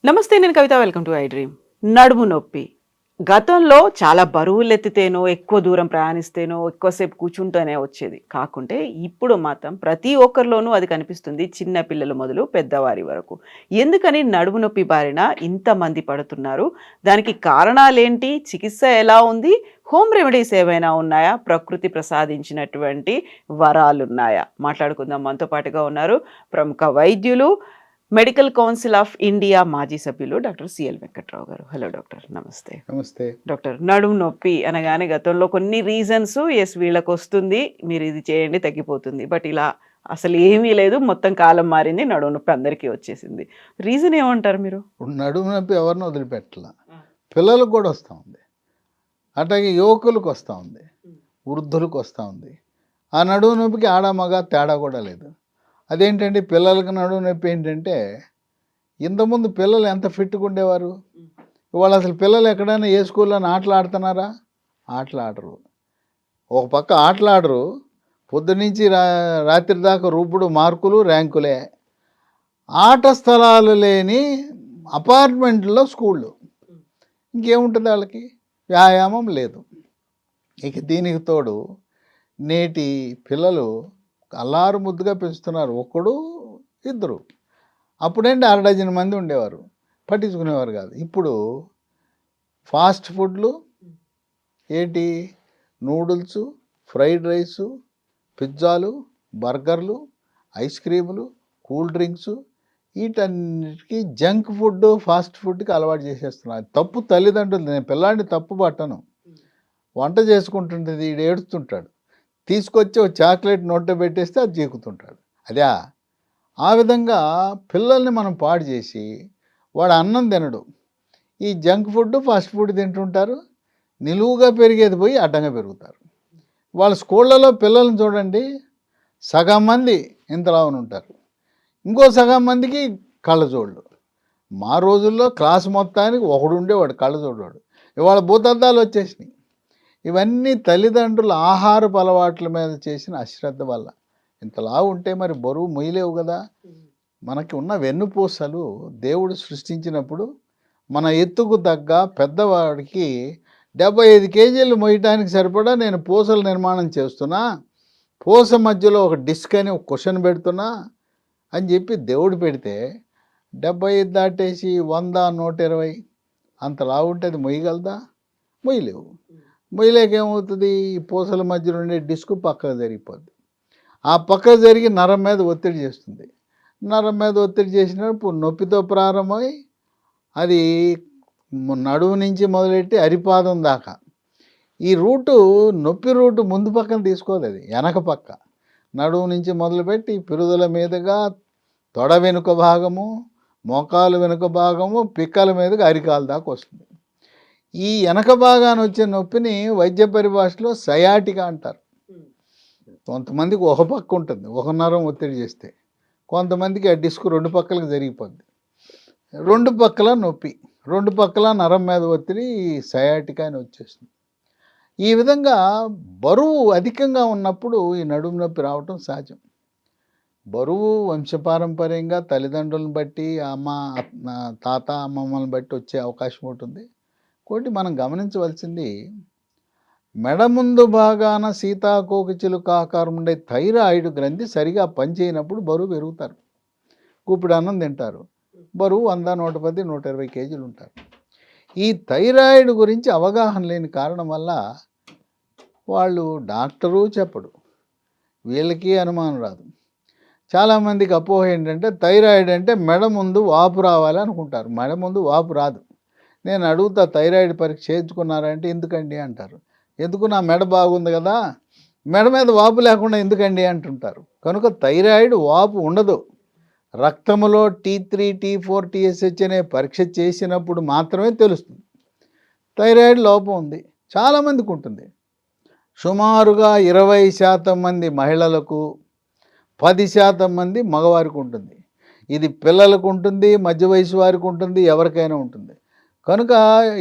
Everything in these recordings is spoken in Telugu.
నమస్తే, నేను Kavitha. Welcome to I dream. నడుము నొప్పి గతంలో చాలా బరువులెత్తితేనో, ఎక్కువ దూరం ప్రయాణిస్తేనో, ఎక్కువసేపు కూర్చుంటేనే వచ్చేది. కాకుంటే ఇప్పుడు మాత్రం ప్రతి ఒక్కరిలోనూ అది కనిపిస్తుంది. చిన్న పిల్లలు మొదలు పెద్దవారి వరకు. ఎందుకని నడుము నొప్పి బారిన ఇంతమంది పడుతున్నారు? దానికి కారణాలేంటి? చికిత్స ఎలా ఉంది? హోమ్ రెమెడీస్ ఏవైనా ఉన్నాయా? ప్రకృతి ప్రసాదించినటువంటి వరాలున్నాయా? మాట్లాడుకుందాం. మనతో పాటుగా ఉన్నారు ప్రముఖ వైద్యులు, మెడికల్ కౌన్సిల్ ఆఫ్ ఇండియా మాజీ సభ్యులు డాక్టర్ సిఎల్ వెంకట్రావు గారు. హలో డాక్టర్, నమస్తే. నమస్తే డాక్టర్, నడుము నొప్పి అనగానే గతంలో కొన్ని రీజన్స్, ఎస్ వీళ్ళకి వస్తుంది, మీరు ఇది చేయండి తగ్గిపోతుంది, బట్ ఇలా అసలు ఏమీ లేదు, మొత్తం కాలం మారింది, నడుము నొప్పి అందరికీ వచ్చేసింది. రీజన్ ఏమంటారు మీరు? నడుము నొప్పి ఎవరిని వదిలిపెట్టలా, పిల్లలకు కూడా వస్తూ ఉంది, అట్లాగే యువకులకు వస్తూ ఉంది, వృద్ధులకు వస్తూ ఉంది. ఆ నడుము నొప్పికి ఆడ మగ తేడా కూడా లేదు. అదేంటంటే పిల్లలకు నడుము నొప్పి ఏంటంటే, ఇంతకుముందు పిల్లలు ఎంత ఫిట్గా ఉండేవారు, ఇవాళ అసలు పిల్లలు ఎక్కడైనా ఏ స్కూల్లో ఆటలు ఆడుతున్నారా? ఆటలు ఆడరు. ఒక పక్క ఆటలు ఆడరు, పొద్దునుంచి రాత్రి దాకా రూపుడు మార్కులు ర్యాంకులే. ఆట స్థలాలు లేని అపార్ట్మెంట్లో స్కూళ్ళు, ఇంకేముంటుంది వాళ్ళకి? వ్యాయామం లేదు. ఇక దీనికి తోడు నేటి పిల్లలు అల్లారు ముద్దుగా పెంచుతున్నారు, ఒకడు ఇద్దరు. అప్పుడేంటి 6 మంది ఉండేవారు, పట్టించుకునేవారు కాదు. ఇప్పుడు ఫాస్ట్ ఫుడ్లు ఏంటి, నూడిల్స్, ఫ్రైడ్ రైసు, పిజ్జాలు, బర్గర్లు, ఐస్ క్రీములు, కూల్ డ్రింక్స్, వీటన్నిటికీ జంక్ ఫుడ్, ఫాస్ట్ ఫుడ్కి అలవాటు చేసేస్తున్నారు. తప్పు తల్లిదండ్రులు. నేను పిల్లాడిని తప్పు పట్టను. వంట చేసుకుంటుంటుంది, ఈడు ఏడుస్తుంటాడు, తీసుకొచ్చి ఒక చాక్లెట్ నోట్లో పెట్టేస్తే అది జీకుతుంటాడు. అదే ఆ విధంగా పిల్లల్ని మనం పాడు చేసి, వాడు అన్నం తినడు, ఈ జంక్ ఫుడ్, ఫాస్ట్ ఫుడ్ తింటుంటారు. నిలువుగా పెరిగేది పోయి అడ్డంగా పెరుగుతారు. వాళ్ళ స్కూళ్ళలో పిల్లల్ని చూడండి, సగం మంది ఇంతలావున ఉంటారు, ఇంకో సగం మందికి కళ్ళజోళ్ళు. మా రోజుల్లో క్లాస్ మొత్తానికి ఒకడు ఉండేవాడు కళ్ళజోడు. ఇవాళ భూతద్దాలు వచ్చేసినాయి. ఇవన్నీ తల్లిదండ్రుల ఆహారపు అలవాట్ల మీద చేసిన అశ్రద్ధ వల్ల. ఇంతలా ఉంటే మరి బరువు మొయ్యలేవు కదా. మనకి ఉన్న వెన్నుపూసలు దేవుడు సృష్టించినప్పుడు మన ఎత్తుకు తగ్గ పెద్దవాడికి 75 కేజీలు మొయ్యటానికి సరిపడా నేను పూసల నిర్మాణం చేస్తున్నా, పూస మధ్యలో ఒక డిస్క్ అని ఒక కుషన్ పెడుతున్నా అని చెప్పి దేవుడు పెడితే, 75 దాటేసి 100, 120 అంతలా ఉంటే అది మొయ్యగలదా? మొయ్యలేవు. మొయ్యలేకేమవుతుంది, ఈ పూసల మధ్యలో ఉండే డిస్క్ పక్కకు జరిగిపోద్ది. ఆ పక్క జరిగి నరం మీద ఒత్తిడి చేస్తుంది. నరం మీద ఒత్తిడి చేసినప్పుడు నొప్పితో ప్రారంభమై అది నడుము నుంచి మొదలెట్టి అరిపాదం దాకా ఈ రూటు, నొప్పి రూటు ముందు పక్కన తీసుకోదు, అది వెనక పక్క. నడుము నుంచి మొదలుపెట్టి పిరుదల మీదుగా తొడ వెనుక భాగము, మోకాలు వెనుక భాగము, పిక్కల మీదుగా అరికాల దాకా వస్తుంది. ఈ వెనక భాగాన్ని వచ్చే నొప్పిని వైద్య పరిభాషలో సయాటికా అంటారు. కొంతమందికి ఒక పక్క ఉంటుంది, ఒక నరం ఒత్తిడి చేస్తే, కొంతమందికి ఆ డిస్క్ 2 పక్కలకు జరిగిపోద్ది. 2 పక్కల నొప్పి, 2 పక్కల నరం మీద ఒత్తిడి, సయాటికా అని వచ్చేస్తుంది. ఈ విధంగా బరువు అధికంగా ఉన్నప్పుడు ఈ నడుము నొప్పి రావటం సహజం. బరువు వంశపారంపర్యంగా తల్లిదండ్రులను బట్టి, తాత అమ్మమ్మలను బట్టి వచ్చే అవకాశం ఉంటుంది. ఇంకోటి మనం గమనించవలసింది, మెడ ముందు భాగాన సీతాకోకచిలుక ఆకారం ఉండే థైరాయిడ్ గ్రంథి సరిగా పనిచేయనప్పుడు బరువు పెరుగుతారు. కూపిడి అన్నం తింటారు, బరువు 100, 110, 120 కేజీలు ఉంటారు. ఈ థైరాయిడ్ గురించి అవగాహన లేని కారణం వల్ల వాళ్ళు డాక్టరు చెప్పడు, వీళ్ళకి అనుమానం రాదు. చాలామందికి అపోహ ఏంటంటే, థైరాయిడ్ అంటే మెడ ముందు వాపు రావాలి అనుకుంటారు. మెడ ముందు వాపు రాదు. నేను అడుగుతా, థైరాయిడ్ పరీక్ష చేయించుకున్నారంటే ఎందుకండి అంటారు. ఎందుకు, నా మెడ బాగుంది కదా, మెడ మీద వాపు లేకుండా ఎందుకండి అంటుంటారు. కనుక థైరాయిడ్ వాపు ఉండదు. రక్తంలో T3, T4, TSH అనే పరీక్ష చేసినప్పుడు మాత్రమే తెలుస్తుంది థైరాయిడ్ లోపం ఉంది. చాలామందికి ఉంటుంది. సుమారుగా 20% మంది మహిళలకు, 10% మంది మగవారికి ఉంటుంది. ఇది పిల్లలకు ఉంటుంది, మధ్య వయసు వారికి ఉంటుంది, ఎవరికైనా ఉంటుంది. కనుక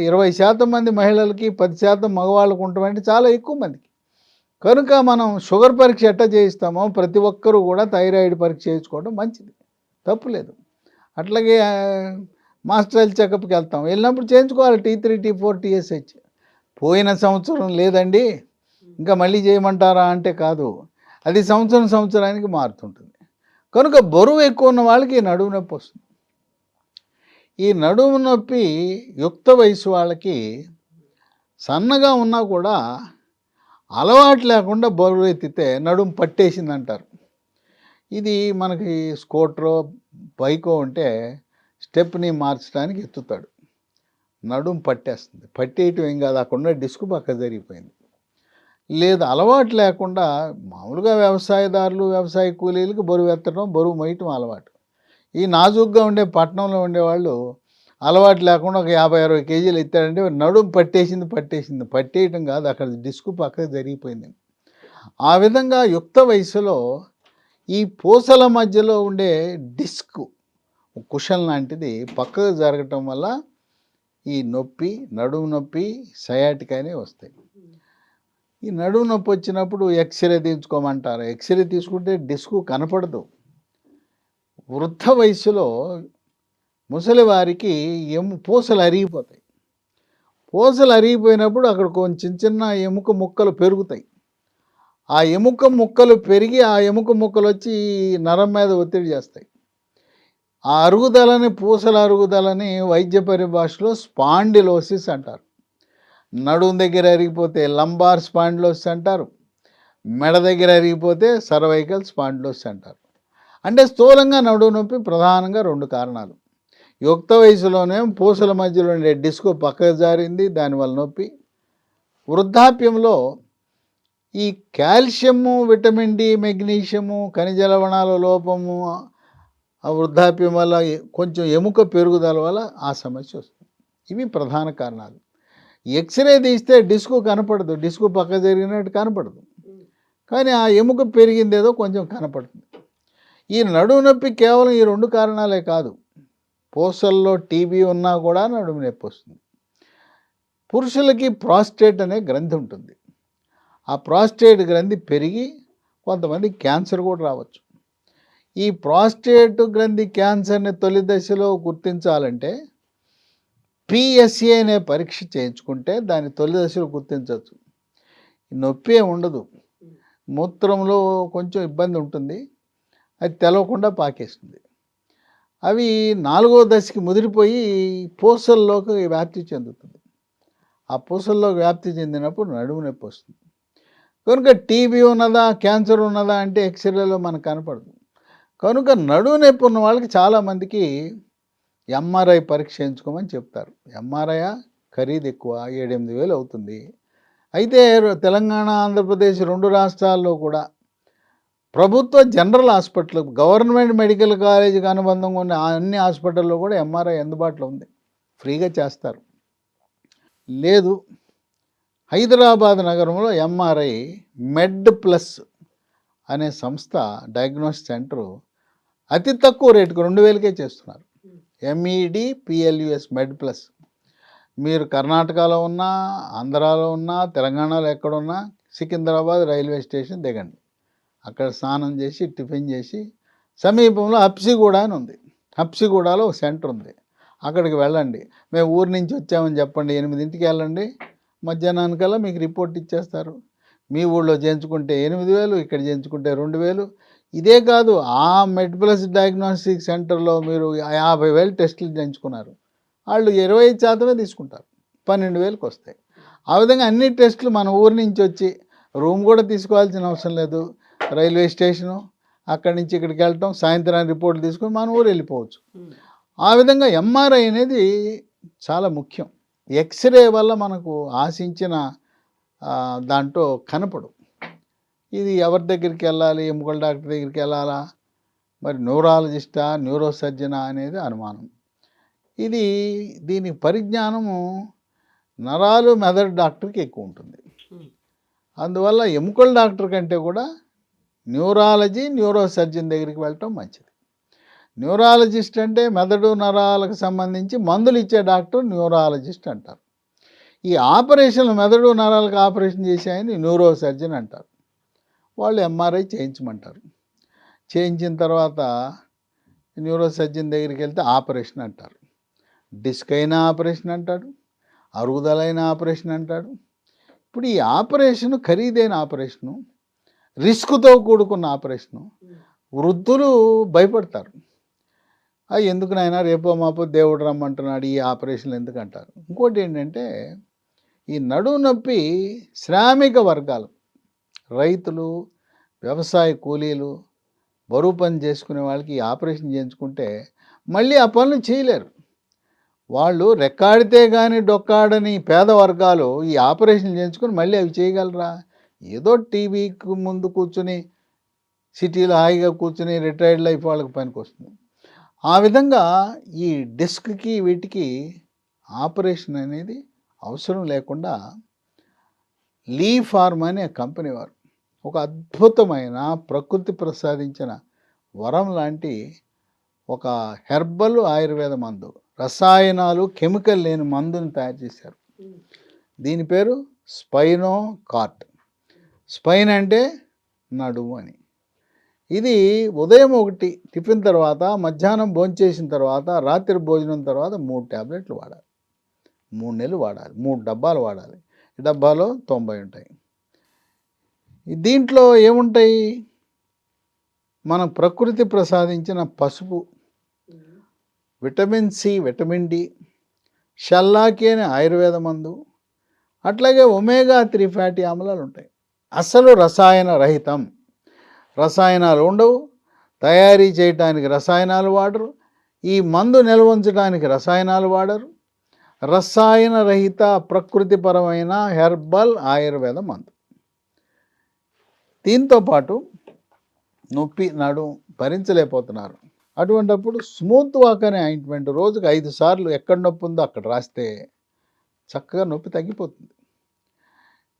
20% మంది మహిళలకి, 10% మగవాళ్ళకు ఉండటం అంటే చాలా ఎక్కువ మందికి. కనుక మనం షుగర్ పరీక్ష ఎట్లా చేయిస్తామో ప్రతి ఒక్కరూ కూడా థైరాయిడ్ పరీక్ష చేయించుకోవడం మంచిది, తప్పులేదు. అట్లాగే మాస్టర్ హెల్త్ చెకప్కి వెళ్తాం, వెళ్ళినప్పుడు చేయించుకోవాలి T3 T4 TSH. పోయిన సంవత్సరం లేదండి ఇంకా మళ్ళీ చేయమంటారా అంటే కాదు, అది సంవత్సరానికి మారుతుంటుంది. కనుక బరువు ఎక్కువ ఉన్న వాళ్ళకి నడుము నొప్పి వస్తుంది. ఈ నడుము నొప్పి యుక్త వయసు వాళ్ళకి సన్నగా ఉన్నా కూడా అలవాటు లేకుండా బరువు ఎత్తితే నడుము పట్టేసింది అంటారు. ఇది మనకి స్కూటరో బైకో ఉంటే స్టెప్ని మార్చడానికి ఎత్తుతాడు, నడుము పట్టేస్తుంది. పట్టేయటం ఏం కాదు, అక్కడ డిస్క్ పక్క జరిగిపోయింది. లేదు అలవాటు లేకుండా మామూలుగా వ్యవసాయదారులు వ్యవసాయ కూలీలకు బరువు ఎత్తడం బరువు మోయటం అలవాటు. ఈ నాజుగ్గా ఉండే పట్టణంలో ఉండేవాళ్ళు అలవాటు లేకుండా ఒక 50-60 కేజీలు ఎత్తాడంటే నడుము పట్టేసింది. పట్టేయటం కాదు, అక్కడ డిస్క్ పక్కకు జరిగిపోయింది. ఆ విధంగా యుక్త వయసులో ఈ పూసల మధ్యలో ఉండే డిస్క్ కుషన్ లాంటిది పక్కకు జరగటం వల్ల ఈ నొప్పి, నడుము నొప్పి, సయాటికా అనేవి వస్తాయి. ఈ నడుము నొప్పి వచ్చినప్పుడు ఎక్స్రే తీయించుకోమంటారు. ఎక్స్రే తీసుకుంటే డిస్క్ కనపడదు. వృద్ధ వయసులో ముసలి వారికి పూసలు అరిగిపోతాయి. పూసలు అరిగిపోయినప్పుడు అక్కడ కొంచెం చిన్న ఎముక ముక్కలు పెరుగుతాయి. ఆ ఎముక ముక్కలు పెరిగి ఆ ఎముక ముక్కలు వచ్చి నరం మీద ఒత్తిడి చేస్తాయి. ఆ అరుగుదలని, పూసల అరుగుదలని వైద్య పరిభాషలో స్పాండిలోసిస్ అంటారు. నడుము దగ్గర అరిగిపోతే లంబార్ స్పాండిలోసిస్ అంటారు, మెడ దగ్గర అరిగిపోతే సర్వైకల్ స్పాండిలోసిస్ అంటారు. అంటే స్థూలంగా నడుము నొప్పి ప్రధానంగా 2 కారణాలు. యుక్త వయసులోనే పూసల మధ్యలో ఉండే డిస్క్ పక్కకు జారింది, దానివల్ల నొప్పి. వృద్ధాప్యంలో ఈ కాల్షియము, విటమిన్ డి, మెగ్నీషియము, ఖనిజ లవణాల లోపము, ఆ వృద్ధాప్యం వల్ల కొంచెం ఎముక పెరుగుదల వల్ల ఆ సమస్య వస్తుంది. ఇవి ప్రధాన కారణాలు. ఎక్స్రే తీస్తే డిస్క్ కనపడదు, డిస్క్ పక్క జరిగినట్టు కనపడదు, కానీ ఆ ఎముక పెరిగిందేదో కొంచెం కనపడుతుంది. ఈ నడుము నొప్పి కేవలం ఈ 2 కారణాలే కాదు, పూసల్లో టీబీ ఉన్నా కూడా నడుము నొప్పి వస్తుంది. పురుషులకి ప్రాస్టేట్ అనే గ్రంథి ఉంటుంది. ఆ ప్రాస్టేట్ గ్రంథి పెరిగి కొంతమంది క్యాన్సర్ కూడా రావచ్చు. ఈ ప్రాస్టేట్ గ్రంథి క్యాన్సర్ని తొలి దశలో గుర్తించాలంటే PSA అనే పరీక్ష చేయించుకుంటే దాన్ని తొలి దశలో గుర్తించవచ్చు. నొప్పి ఉండదు, మూత్రంలో కొంచెం ఇబ్బంది ఉంటుంది, అది తెలవకుండా పాకేస్తుంది. అవి 4వ దశకి ముదిరిపోయి పూసల్లోకి వ్యాప్తి చెందుతుంది. ఆ పూసల్లోకి వ్యాప్తి చెందినప్పుడు నడుము నొప్పి వస్తుంది. కనుక టీబీ ఉన్నదా, క్యాన్సర్ ఉన్నదా అంటే ఎక్స్రేలో మనకు కనపడదు. కనుక నడుము నొప్పి ఉన్న వాళ్ళకి చాలామందికి MRI పరీక్ష చేయించుకోమని చెప్తారు. MRI ఖరీదు ఎక్కువ, 7-8 వేలు అవుతుంది. అయితే తెలంగాణ, ఆంధ్రప్రదేశ్ 2 రాష్ట్రాల్లో కూడా ప్రభుత్వ జనరల్ హాస్పిటల్, గవర్నమెంట్ మెడికల్ కాలేజీకి అనుబంధంగా ఉన్న అన్ని హాస్పిటల్లో కూడా MRI అందుబాటులో ఉంది, ఫ్రీగా చేస్తారు. లేదు హైదరాబాద్ నగరంలో MRI మెడ్ ప్లస్ అనే సంస్థ డయాగ్నోస్టిక్ సెంటరు అతి తక్కువ రేటుకు 2000కే చేస్తున్నారు. MEDPLUS మెడ్ ప్లస్. మీరు కర్ణాటకలో ఉన్నా, ఆంధ్రాలో ఉన్నా, తెలంగాణలో ఎక్కడున్నా సికింద్రాబాద్ రైల్వే స్టేషన్ దిగండి, అక్కడ స్నానం చేసి టిఫిన్ చేసి సమీపంలో హబ్సిగూడ అని ఉంది, హబ్సిగూడలో ఒక సెంటర్ ఉంది, అక్కడికి వెళ్ళండి. మేము ఊరి నుంచి వచ్చామని చెప్పండి, 8ంటికి వెళ్ళండి, మధ్యాహ్నానికల్లా మీకు రిపోర్ట్ ఇచ్చేస్తారు. మీ ఊళ్ళో చేయించుకుంటే 8,000, ఇక్కడ చేయించుకుంటే 2,000. ఇదే కాదు, ఆ మెడ్ ప్లస్ డయాగ్నోస్టిక్ సెంటర్లో మీరు 50,000 టెస్టులు చేయించుకున్నారు, వాళ్ళు 25% తీసుకుంటారు, 12,000కి వస్తాయి. ఆ విధంగా అన్ని టెస్టులు మన ఊరి నుంచి వచ్చి రూమ్ కూడా తీసుకోవాల్సిన అవసరం లేదు, రైల్వే స్టేషను, అక్కడి నుంచి ఇక్కడికి వెళ్ళటం, సాయంత్రానికి రిపోర్ట్లు తీసుకొని మన ఊరు వెళ్ళిపోవచ్చు. ఆ విధంగా MRI అనేది చాలా ముఖ్యం. ఎక్స్రే వల్ల మనకు ఆశించిన దాంట్లో కనపడు. ఇది ఎవరి దగ్గరికి వెళ్ళాలి, ఎముకల డాక్టర్ దగ్గరికి వెళ్ళాలా, మరి న్యూరాలజిస్టా, న్యూరో సర్జనా అనేది అనుమానం. దీని పరిజ్ఞానము నరాలు మెదడు డాక్టర్కి ఎక్కువ ఉంటుంది. అందువల్ల ఎముకల డాక్టర్ కంటే కూడా న్యూరాలజీ, న్యూరో సర్జన్ దగ్గరికి వెళ్ళటం మంచిది. న్యూరాలజిస్ట్ అంటే మెదడు నరాలకు సంబంధించి మందులు ఇచ్చే డాక్టర్ న్యూరాలజిస్ట్ అంటారు. ఈ ఆపరేషన్లు మెదడు నరాలకు ఆపరేషన్ చేసే ఆయన న్యూరో సర్జన్ అంటారు. వాళ్ళు ఎంఆర్ఐ చేయించమంటారు. చేయించిన తర్వాత న్యూరో సర్జన్ దగ్గరికి వెళ్తే ఆపరేషన్ అంటారు. డిస్క్ అయినా ఆపరేషన్ అంటాడు, అరుగుదలైన ఆపరేషన్ అంటాడు. ఇప్పుడు ఈ ఆపరేషన్ ఖరీదైన ఆపరేషను, రిస్క్తో కూడుకున్న ఆపరేషను. వృద్ధులు భయపడతారు. ఎందుకు నాయనా రేపో మాపో దేవుడు రమ్మంటున్నాడు, ఈ ఆపరేషన్లు ఎందుకు అంటారు. ఇంకోటి ఏంటంటే ఈ నడుము నొప్పి శ్రామిక వర్గాలు, రైతులు, వ్యవసాయ కూలీలు, బరువు పని చేసుకునే వాళ్ళకి ఈ ఆపరేషన్ చేయించుకుంటే మళ్ళీ ఆ పనులు చేయలేరు. వాళ్ళు రెక్కాడితే కానీ డొక్కాడని పేద వర్గాలు ఈ ఆపరేషన్ చేయించుకొని మళ్ళీ అవి చేయగలరా? ఏదో టీవీకి ముందు కూర్చుని సిటీలో హాయిగా కూర్చుని రిటైర్డ్ లైఫ్ వాళ్ళకి పనికి వస్తుంది. ఆ విధంగా ఈ డిస్క్కి వీటికి ఆపరేషన్ అనేది అవసరం లేకుండా లీ ఫార్మ్ అనే కంపెనీ వారు ఒక అద్భుతమైన ప్రకృతి ప్రసాదించిన వరం లాంటి ఒక హెర్బల్ ఆయుర్వేద మందు, రసాయనాలు, కెమికల్ లేని మందుని తయారు చేశారు. దీని పేరు స్పైనో కార్ట్. స్పైన్ అంటే నడుము అని. ఇది ఉదయం 1 టిఫిన్ తర్వాత, మధ్యాహ్నం భోంచేసిన తర్వాత, రాత్రి భోజనం తర్వాత 3 ట్యాబ్లెట్లు వాడాలి. 3 నెలలు వాడాలి. 3 డబ్బాలు వాడాలి. ఈ డబ్బాలో 90 ఉంటాయి. దీంట్లో ఏముంటాయి? మన ప్రకృతి ప్రసాదించిన పసుపు, విటమిన్ సి, విటమిన్ డి, షల్లాకి అనే ఆయుర్వేద మందు, అట్లాగే ఒమేగా 3 ఫ్యాటీ ఆమ్లాలు ఉంటాయి. అసలు రసాయన రహితం. రసాయనాలు ఉండవు, తయారీ చేయడానికి రసాయనాలు వాడరు, ఈ మందు నిల్వ ఉంచడానికి రసాయనాలు వాడరు. రసాయన రహిత ప్రకృతిపరమైన హెర్బల్ ఆయుర్వేద మందు. దీంతో పాటు నొప్పి, నడుము భరించలేకపోతున్నారు. అటువంటప్పుడు స్మూత్ వాక్ అనే ఆయింట్మెంట్ రోజుకు 5 సార్లు ఎక్కడ నొప్పి ఉందో అక్కడ రాస్తే చక్కగా నొప్పి తగ్గిపోతుంది.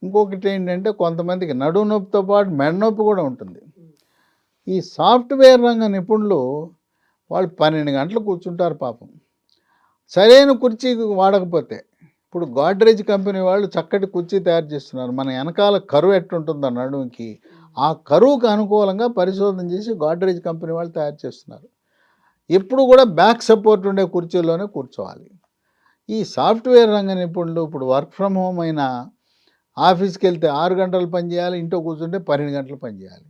ఇంకొకటి ఏంటంటే కొంతమందికి నడుము నొప్పితో పాటు మెడ నొప్పి కూడా ఉంటుంది. ఈ సాఫ్ట్వేర్ రంగ నిపుణులు వాళ్ళు 12 గంటలు కూర్చుంటారు పాపం. సరైన కుర్చీ వాడకపోతే, ఇప్పుడు గోడ్రేజ్ కంపెనీ వాళ్ళు చక్కటి కుర్చీ తయారు చేస్తున్నారు. మన వెనకాల కరువు ఎట్టుంటుందో నడుముకి, ఆ కరువుకు అనుకూలంగా పరిశోధన చేసి గోడ్రేజ్ కంపెనీ వాళ్ళు తయారు చేస్తున్నారు. ఎప్పుడు కూడా బ్యాక్ సపోర్ట్ ఉండే కుర్చీలోనే కూర్చోవాలి. ఈ సాఫ్ట్వేర్ రంగ నిపుణులు ఇప్పుడు వర్క్ ఫ్రమ్ హోమ్ అయినా ఆఫీస్కి వెళ్తే 6 గంటలు పనిచేయాలి, ఇంట్లో కూర్చుంటే 12 గంటలు పనిచేయాలి.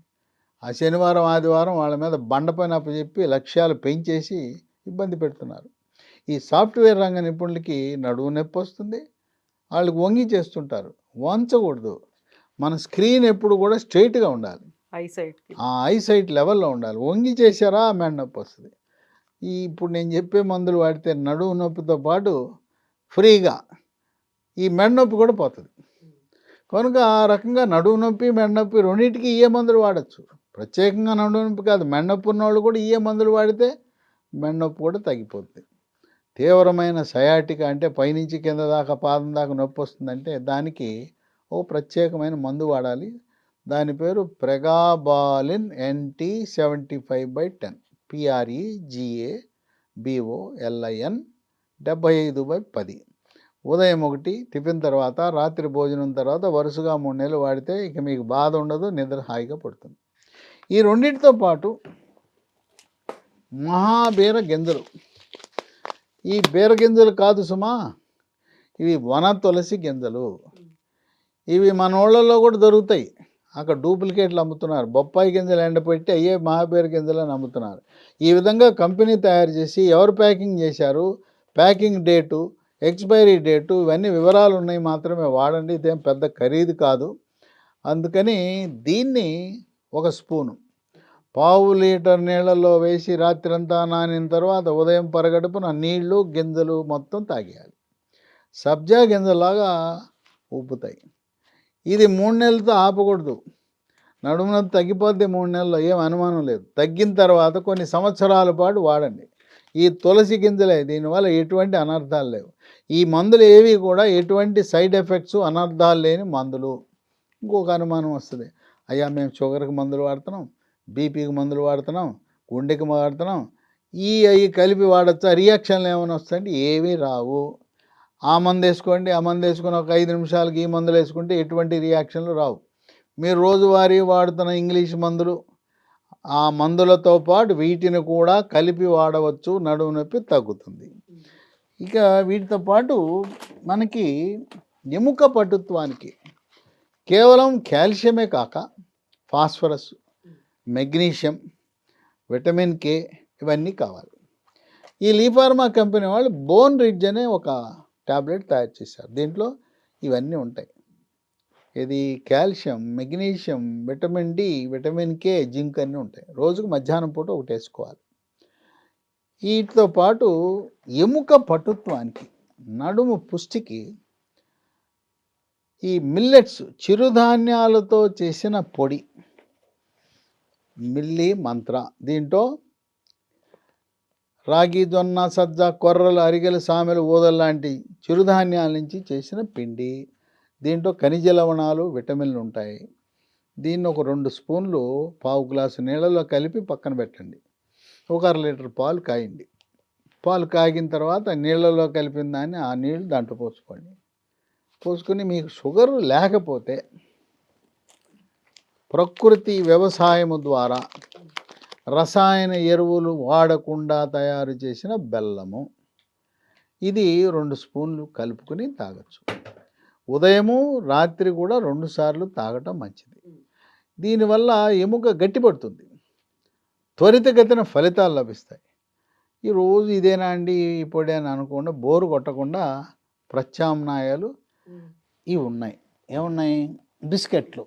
ఆ శనివారం, ఆదివారం వాళ్ళ మీద బండ పని అప్పచెప్పి లక్ష్యాలు పెంచేసి ఇబ్బంది పెడుతున్నారు. ఈ సాఫ్ట్వేర్ రంగ నిపుణులకి నడుము నొప్పి వస్తుంది, వాళ్ళకి వంగి చేస్తుంటారు. వంచకూడదు. మన స్క్రీన్ ఎప్పుడు కూడా స్ట్రైట్గా ఉండాలి, ఆ ఐసైట్ లెవెల్లో ఉండాలి. వంగి చేశారా మెడ నొప్పి వస్తుంది. ఇప్పుడు నేను చెప్పే మందులు వాడితే నడుము నొప్పితో పాటు ఫ్రీగా ఈ మెడ నొప్పి కూడా పోతుంది. కనుక ఆ రకంగా నడుము నొప్పి, మెడ నొప్పి రెండింటికి ఇయే మందులు వాడచ్చు. ప్రత్యేకంగా నడుము నొప్పి కాదు, మెడ నొప్పి ఉన్నవాళ్ళు కూడా ఇయే మందులు వాడితే మెడ నొప్పి కూడా తగ్గిపోతుంది. తీవ్రమైన సయాటిక అంటే పైనుంచి కింద దాకా పాదం దాకా నొప్పి వస్తుందంటే దానికి ఓ ప్రత్యేకమైన మందు వాడాలి. దాని పేరు ప్రెగాబాలిన్ NT 75/10, PREGABOLIN 75/10. ఉదయం 1 టిఫిన్ తర్వాత, రాత్రి భోజనం తర్వాత వరుసగా 3 నెలలు వాడితే ఇక మీకు బాధ ఉండదు, నిద్ర హాయిగా పడుతుంది. ఈ రెండింటితో పాటు మహాబీర గింజలు. ఈ బీర గింజలు కాదు సుమా, ఇవి వన తులసి గింజలు. ఇవి మన ఊళ్ళల్లో కూడా దొరుకుతాయి. అక్కడ డూప్లికేట్లు అమ్ముతున్నారు. బొప్పాయి గింజలు ఎండపెట్టి అయ్యే మహాబీర గింజలు అని అమ్ముతున్నారు. ఈ విధంగా కంపెనీ తయారు చేసి ఎవరు ప్యాకింగ్ చేశారు, ప్యాకింగ్ డేటు, ఎక్స్పైరీ డేటు, ఇవన్నీ వివరాలు ఉన్నాయి, మాత్రమే వాడండి. ఇదేం పెద్ద ఖరీదు కాదు. అందుకని దీన్ని 1 స్పూను పావు లీటర్ నీళ్ళల్లో వేసి రాత్రంతా నానిన తర్వాత ఉదయం పరగడుపున నీళ్లు, గింజలు మొత్తం తాగేయాలి. సబ్జా గింజలాగా ఉబ్బుతాయి. ఇది 3 నెలలతో ఆపకూడదు. నడుము నొప్పి తగ్గిపోద్ది 3 నెలల్లో, ఏం అనుమానం లేదు. తగ్గిన తర్వాత కొన్ని సంవత్సరాల పాటు వాడండి. ఈ తులసి గింజలే, దీనివల్ల ఎటువంటి అనర్థాలు లేవు. ఈ మందులు ఏవి కూడా ఎటువంటి సైడ్ ఎఫెక్ట్స్, అనర్థాలు లేని మందులు. ఇంకొక అనుమానం వస్తుంది, అయ్యా మేము షుగర్కి మందులు వాడుతున్నాం, బీపీకి మందులు వాడుతున్నాం, గుండెకి వాడుతున్నాం, అవి కలిపి వాడచ్చా, రియాక్షన్లు ఏమైనా వస్తాయంటే ఏమీ రావు. ఆ మందు వేసుకోండి, ఆ మందు వేసుకుని ఒక 5 నిమిషాలకి ఈ మందులు వేసుకుంటే ఎటువంటి రియాక్షన్లు రావు. మీరు రోజువారీ వాడుతున్న ఇంగ్లీష్ మందులు, ఆ మందులతో పాటు వీటిని కూడా కలిపి వాడవచ్చు, నడుము నొప్పి తగ్గుతుంది. ఇక వీటితో పాటు మనకి ఎముక పటుత్వానికి కేవలం కాల్షియమే కాక ఫాస్ఫరస్, మెగ్నీషియం, విటమిన్ కే ఇవన్నీ కావాలి. ఈ లీఫార్మా కంపెనీ వాళ్ళు బోన్ రిడ్జ్ అనే ఒక టాబ్లెట్ తయారు చేశారు. దీంట్లో ఇవన్నీ ఉంటాయి. ఇది calcium, magnesium, vitamin D, vitamin K, zinc అన్నీ ఉంటాయి. రోజుకు మధ్యాహ్నం పూట ఒకటి వేసుకోవాలి. వీటితో పాటు ఎముక పటుత్వానికి, నడుము పుష్టికి ఈ మిల్లెట్స్, చిరుధాన్యాలతో చేసిన పొడి, మిల్లీ మంత్ర, దీంట్లో రాగి, జొన్న, సజ్జ, కొర్రలు, అరిగెలు, సామెలు, ఊదలు లాంటి చిరుధాన్యాల నుంచి చేసిన పిండి. దీంట్లో ఖనిజ లవణాలు, విటమిన్లు ఉంటాయి. దీన్ని ఒక 2 స్పూన్లు పావు గ్లాసు నీళ్ళలో కలిపి పక్కన పెట్టండి. ఒక 1/2 లీటర్ పాలు కాయండి. పాలు కాగిన తర్వాత నీళ్ళలో కలిపిన దాన్ని ఆ నీళ్ళు దాంట్లో పోసుకోండి. పోసుకొని మీకు షుగర్ లేకపోతే ప్రకృతి వ్యవసాయము ద్వారా రసాయన ఎరువులు వాడకుండా తయారు చేసిన బెల్లము, ఇది 2 స్పూన్లు కలుపుకొని తాగొచ్చు. ఉదయము రాత్రి కూడా 2 సార్లు తాగటం మంచిది. దీనివల్ల ఎముక గట్టిపడుతుంది, త్వరితగతిన ఫలితాలు లభిస్తాయి. ఈ రోజు ఇదేనా అండి ఈ పొడి అని అనుకుండా బోరు కొట్టకుండా ప్రత్యామ్నాయాలు ఇవి ఉన్నాయి. ఏమున్నాయి? బిస్కెట్లు.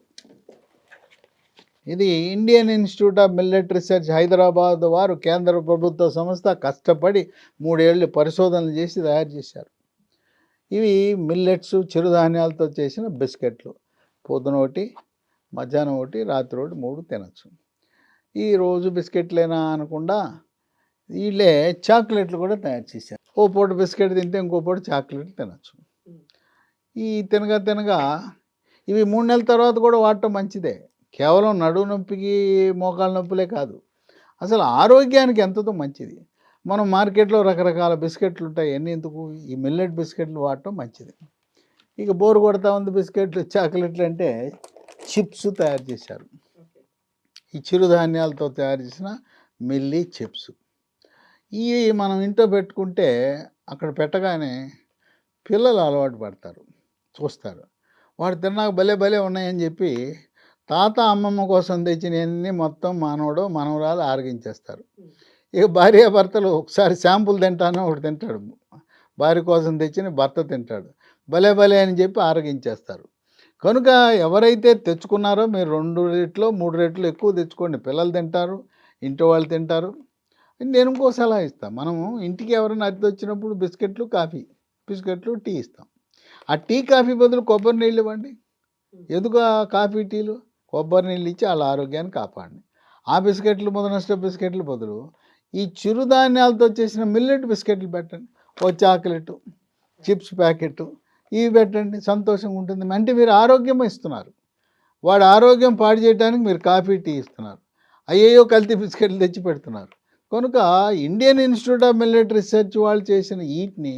ఇది Indian institute of millet research Hyderabad వారు, కేంద్ర ప్రభుత్వ సంస్థ, కష్టపడి 3 ఏళ్ళు పరిశోధనలు చేసి తయారు చేశారు. ఇవి మిల్లెట్స్, చిరుధాన్యాలతో చేసిన బిస్కెట్లు. పొద్దున ఒకటి, మధ్యాహ్నం ఒకటి, రాత్రి ఒకటి, 3 తినచ్చు. ఈ రోజు బిస్కెట్లేనా అనకుండా వీళ్ళే చాక్లెట్లు కూడా తయారు చేశారు. ఓ పూట బిస్కెట్ తింటే ఇంకో పూట చాక్లెట్ తినచ్చు. ఈ తినగా ఇవి 3 నెలల తర్వాత కూడా వాడటం మంచిదే. కేవలం నడుము నొప్పికి, మోకాళ్ళ నొప్పులే కాదు, అసలు ఆరోగ్యానికి ఎంతతో మంచిది. మనం మార్కెట్లో రకరకాల బిస్కెట్లు ఉంటాయి, అన్నీ ఎందుకు? ఈ మిల్లెట్ బిస్కెట్లు వాడటం మంచిది. ఇక బోరు కొడతా ఉంది బిస్కెట్లు, చాక్లెట్లు అంటే చిప్స్ తయారు చేశారు. ఈ చిరుధాన్యాలతో తయారు చేసిన మిల్లీ చిప్స్. ఇవి మనం ఇంట్లో పెట్టుకుంటే అక్కడ పెట్టగానే పిల్లలు అలవాటు పడతారు, చూస్తారు. వాడు తిన్నాక భలే ఉన్నాయని చెప్పి తాత, అమ్మమ్మ కోసం తెచ్చినవన్నీ మొత్తం మనవడు, మనవరాలు ఆరగించేస్తారు. ఇక భార్యాభర్తలు ఒకసారి శాంపుల్ తింటానో ఒకటి తింటాడు, భార్య కోసం తెచ్చిన భర్త తింటాడు, భలే అని చెప్పి ఆరగించేస్తారు. కనుక ఎవరైతే తెచ్చుకున్నారో మీరు 2 రెట్లు 3 రెట్లు ఎక్కువ తెచ్చుకోండి. పిల్లలు తింటారు, ఇంటి వాళ్ళు తింటారు. నేను ఇంకో సలహా ఇస్తాను. మనము ఇంటికి ఎవరైనా అతిథి వచ్చినప్పుడు బిస్కెట్లు, టీ ఇస్తాం. ఆ టీ, కాఫీ బదులు కొబ్బరి నీళ్ళు ఇవ్వండి. ఎందుకు ఆ కాఫీ, టీలు? కొబ్బరి నీళ్ళు ఇచ్చి వాళ్ళ ఆరోగ్యాన్ని కాపాడండి. ఆ బిస్కెట్లు, ముదనష్ట బిస్కెట్లు బదులు ఈ చిరుధాన్యాలతో చేసిన మిల్లెట్ బిస్కెట్లు పెట్టండి. ఓ చాక్లెట్, చిప్స్ ప్యాకెట్ ఇవి పెట్టండి, సంతోషంగా ఉంటుంది. అంటే మీరు ఆరోగ్యం ఇస్తున్నారు, వాడి ఆరోగ్యం పాడు చేయడానికి మీరు కాఫీ, టీ ఇస్తున్నారు. అయ్యో కల్తీ బిస్కెట్లు తెచ్చి పెడుతున్నారు. కనుక Indian institute of millet research వాళ్ళు చేసిన వీటిని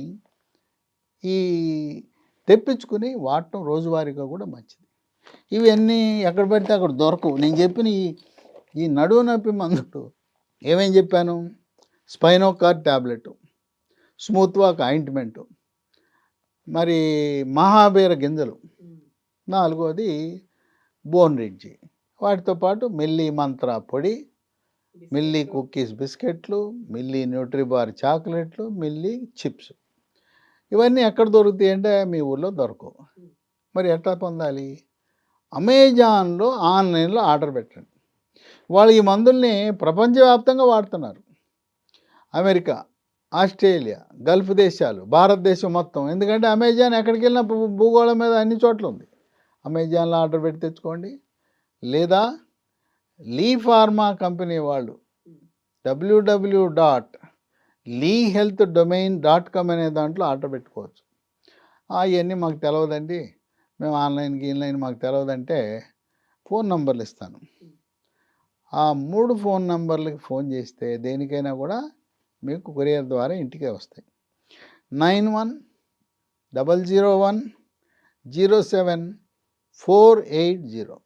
ఈ తెప్పించుకుని వాడటం రోజువారీగా కూడా మంచిది. ఇవన్నీ ఎక్కడ పడితే అక్కడ దొరకవు. నేను చెప్పిన ఈ నడువు నొప్పి మందులు ఏమేం చెప్పాను? స్పైనోకార్ ట్యాబ్లెట్, స్మూత్ వాక్ ఆయింట్మెంటు, మరి మహాబీర గింజలు, 4వది బోన్ రిడ్జి, వాటితో పాటు మిల్లీ మంత్ర పొడి, మిల్లీ కుక్కీస్ బిస్కెట్లు, మిల్లీ న్యూట్రీబార్ చాక్లెట్లు, మిల్లీ చిప్స్. ఇవన్నీ ఎక్కడ దొరుకుతాయి అంటే మీ ఊళ్ళో దొరకవు. మరి ఎట్లా పొందాలి? అమెజాన్లో, ఆన్లైన్లో ఆర్డర్ పెట్టండి. వాళ్ళు ఈ మందుల్ని ప్రపంచవ్యాప్తంగా వాడుతున్నారు. అమెరికా, ఆస్ట్రేలియా, గల్ఫ్ దేశాలు, భారతదేశం మొత్తం. ఎందుకంటే అమెజాన్ ఎక్కడికి వెళ్ళినా భూగోళం మీద అన్ని చోట్ల ఉంది. అమెజాన్లో ఆర్డర్ పెట్టి తెచ్చుకోండి. లేదా లీఫార్మా కంపెనీ వాళ్ళు www.leehealthdomain.com అనే దాంట్లో ఆర్డర్ పెట్టుకోవచ్చు. అవన్నీ మాకు తెలియదండి, మేము ఆన్లైన్ మాకు తెలియదంటే ఫోన్ నంబర్లు ఇస్తాను. ఆ 3 ఫోన్ నంబర్లకి ఫోన్ చేస్తే దేనికైనా కూడా మీకు కొరియర్ ద్వారా ఇంటికే వస్తాయి. 9100107480.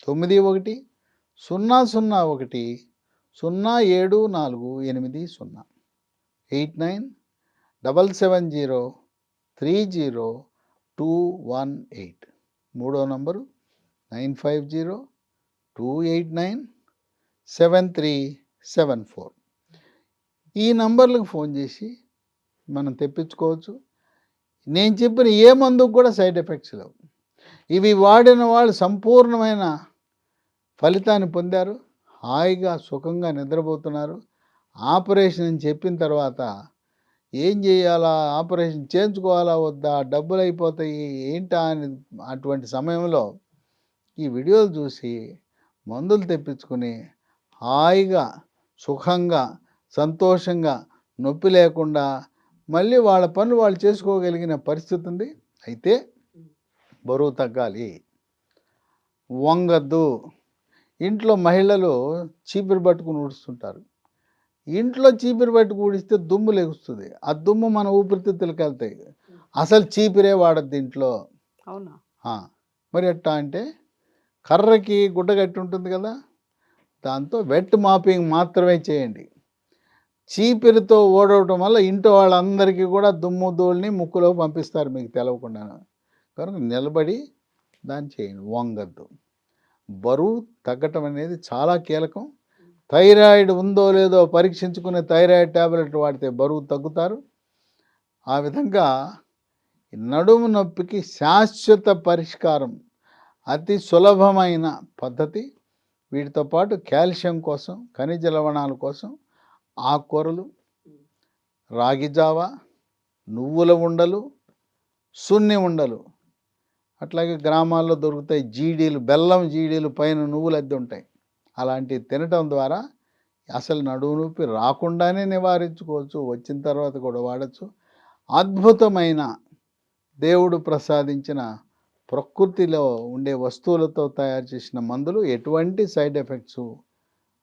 91 001 0748 8977030218. మూడో నంబరు 9502897374. ఈ నంబర్లకు ఫోన్ చేసి మనం తెప్పించుకోవచ్చు. నేను చెప్పిన ఏ మందుకు కూడా సైడ్ ఎఫెక్ట్స్ లేవు. ఇవి వాడిన వాళ్ళు సంపూర్ణమైన ఫలితాన్ని పొందారు, హాయిగా సుఖంగా నిద్రపోతున్నారు. ఆపరేషన్ అని చెప్పిన తర్వాత ఏం చేయాలా, ఆపరేషన్ చేయించుకోవాలా వద్దా, డబ్బులు అయిపోతాయి ఏంటా అని అటువంటి సమయంలో ఈ వీడియోలు చూసి మందులు తెప్పించుకొని హాయిగా సుఖంగా సంతోషంగా నొప్పి లేకుండా మళ్ళీ వాళ్ళ పనులు వాళ్ళు చేసుకోగలిగిన పరిస్థితి ఉంది. అయితే బరువు తగ్గాలి, వంగద్దు. ఇంట్లో మహిళలు చీపిరి పట్టుకుని ఊడుస్తుంటారు. ఇంట్లో చీపిరి పట్టుకు ఊడిస్తే దుమ్ము లెగుస్తుంది. ఆ దుమ్ము మన ఊపిరితిత్తులకు వెళ్తాయి. అసలు చీపిరే వాడద్దు ఇంట్లో. అవునా? మరి ఎట్టా అంటే కర్రకి గుడ్డ కట్టి ఉంటుంది కదా, దాంతో వెట్ మాపింగ్ మాత్రమే చేయండి. చీపిరితో ఓడవటం వల్ల ఇంటి వాళ్ళందరికీ కూడా దుమ్ము ధూళిని ముక్కులో పంపిస్తారు మీకు తెలవకుండా. కనుక నిలబడి దాన్ని చేయండి, వంగద్దు. బరువు తగ్గటం అనేది చాలా కీలకం. థైరాయిడ్ ఉందో లేదో పరీక్షించుకునే థైరాయిడ్ ట్యాబ్లెట్ వాడితే బరువు తగ్గుతారు. ఆ విధంగా నడుము నొప్పికి శాశ్వత పరిష్కారం, అతి సులభమైన పద్ధతి. వీటితో పాటు కాల్షియం కోసం, ఖనిజ లవణాల కోసం ఆకుకూరలు, రాగి జావ, నువ్వుల ఉండలు, సున్ని ఉండలు, అట్లాగే గ్రామాల్లో దొరుకుతాయి జీడీలు, బెల్లం జీడీలు, పైన నువ్వులు అద్దె ఉంటాయి. అలాంటివి తినటం ద్వారా అసలు నడుము నొప్పి రాకుండానే నివారించుకోవచ్చు, వచ్చిన తర్వాత కూడా వాడచ్చు. అద్భుతమైన దేవుడు ప్రసాదించిన ప్రకృతిలో ఉండే వస్తువులతో తయారు చేసిన మందులు, ఎటువంటి సైడ్ ఎఫెక్ట్స్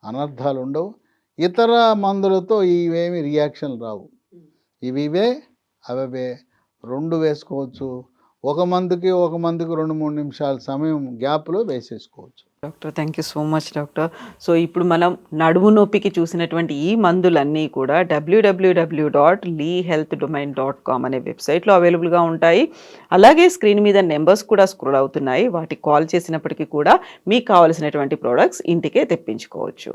అనర్థాలు ఉండవు. ఇతర మందులతో ఇవేమి రియాక్షన్లు రావు. ఇవే అవే రెండు వేసుకోవచ్చు. ఒక మందుకి 2-3 నిమిషాల సమయం గ్యాప్లో వేసేసుకోవచ్చు. Doctor, thank you so much doctor. So ఇప్పుడు మనం నడుము నొప్పికి చూసినటువంటి ఈ మందులన్నీ కూడా www.leehealthdomain.com అనే వెబ్సైట్లో అవైలబుల్గా ఉంటాయి. అలాగే స్క్రీన్ మీద నెంబర్స్ కూడా స్క్రోల్ అవుతున్నాయి. వాటికి కాల్ చేసినప్పటికీ కూడా మీకు కావాల్సినటువంటి ప్రోడక్ట్స్ ఇంటికే తెప్పించుకోవచ్చు.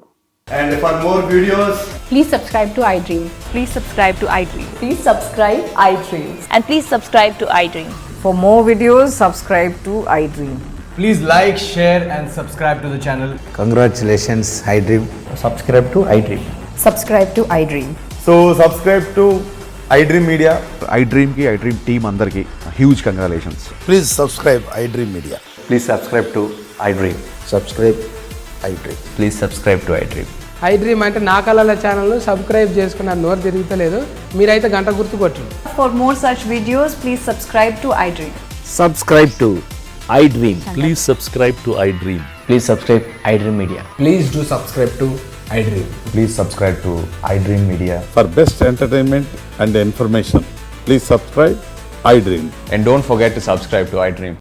And for more videos, Please subscribe to iDream. Please subscribe to iDream. Please subscribe iDream. And please subscribe to iDream. For more videos, subscribe to iDream. please like, share and subscribe to the channel. Congratulations, iDream. Subscribe to iDream. Subscribe to iDream. So subscribe to iDream Media. iDream ki iDream team andarki huge congratulations. Please subscribe iDream Media. Please subscribe to iDream. Subscribe iDream. Please subscribe to iDream. iDream అంటే నా కళల ఛానల్ను సబ్స్క్రైబ్ చేసుకున్న నోరు తిరుగుతలేదు, మీరైతే గంట గుర్తు కొట్టండి. For more such videos, please subscribe to iDream. Subscribe to iDream. Please subscribe to iDream. Please subscribe iDream Media. Please do subscribe to iDream. Please subscribe to iDream Media. For best entertainment and information, please subscribe iDream. And don't forget to subscribe to iDream.